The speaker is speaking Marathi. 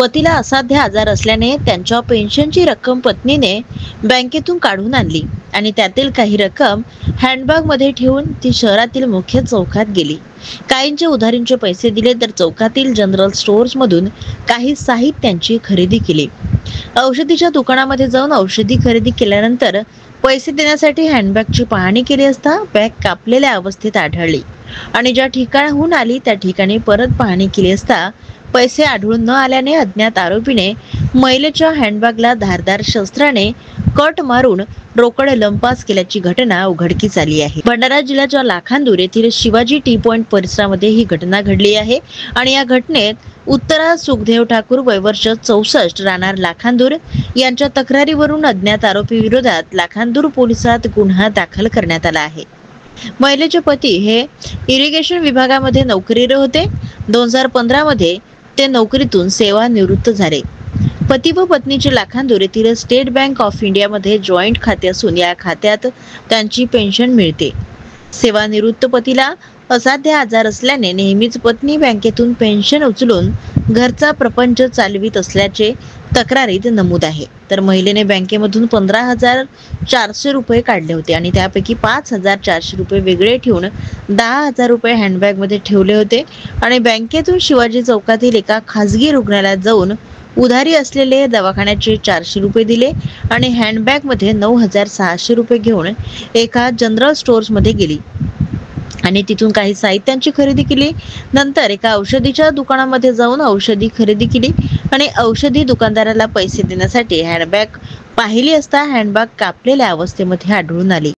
पतीला असाध्य आजार असल्याने त्यांच्या पेन्शनची रक्कम पत्नीने बँकेतून काढून आणली आणि त्यातील काही रक्कम हँडबॅग मध्ये ठेवून ती शहरातील मुख्य चौकात गेली. काहींचे उधारींचे पैसे दिले तर चौकातील जनरल स्टोअर्स मधून काही साहित्यांची खरेदी केली. औषधीच्या दुकानामध्ये जाऊन औषधी खरेदी केल्यानंतर पैसे देण्यासाठी हँडबॅगची पाहणी केली असता बॅग कापलेल्या अवस्थेत आढळली आणि ज्या ठिकाणाहून आली त्या ठिकाणी परत पाहणी केली असता पैसे आढळून न आल्याने अज्ञात आरोपीने महिलेच्या हँडबॅगला धारदार शस्त्राने कट मारून रोकड लंपास केल्याची घटना उघडकीस आली आहे. भंडारा जिल्ह्याच्या लाखांदूर येथील शिवाजी टी पॉइंट परिसरामध्ये ही घटना घडली आहे आणि या घटनेत उत्तरा सुखदेव ठाकूर वय वर्ष 64 राहणार लाखांदूर यांच्या तक्रारीवरून अज्ञात आरोपी विरोधात लाखांदूर पोलिसात गुन्हा दाखल करण्यात आला आहे. महिलेचे पती हे इरिगेशन विभागामध्ये नोकरीवर होते. 2015 मध्ये ते नोकरीतून सेवानिवृत्त झाले. पती व पत्नीचे लाखांदूर येथील स्टेट बँक ऑफ इंडिया मध्ये जॉईंट खाते असून या खात्यात त्यांची पेन्शन मिळते. सेवानिवृत्त पतीला असाध्य आजार असल्याने नेहमीच पत्नी बँकेतून पेन्शन उचलून घरचा प्रपंच चालवित असल्याचे तक्रारीत नमूद आहे. तर महिलेने बँकेमधून 15,400 रुपये काढले होते आणि त्यापैकी 5,400 रुपये वेगळे ठेवून 10,000 रुपये हँडबॅग मध्ये ठेवले होते आणि बँकेतून शिवाजी चौकातील एका खासगी रुग्णालयात जाऊन उधारी असलेले दवाखान्याचे 400 रुपये दिले आणि हँडबॅग मध्ये 9,600 रुपये घेऊन एका जनरल स्टोअर्स मध्ये गेली आणि तिथून काही साहित्यांची खरेदी केली. नंतर एका औषधीच्या दुकानामध्ये जाऊन औषधी खरेदी केली आणि औषधी दुकानदाराला पैसे देण्यासाठी हँडबॅग पाहिली असता हँडबॅग कापलेल्या अवस्थेमध्ये आढळून आली.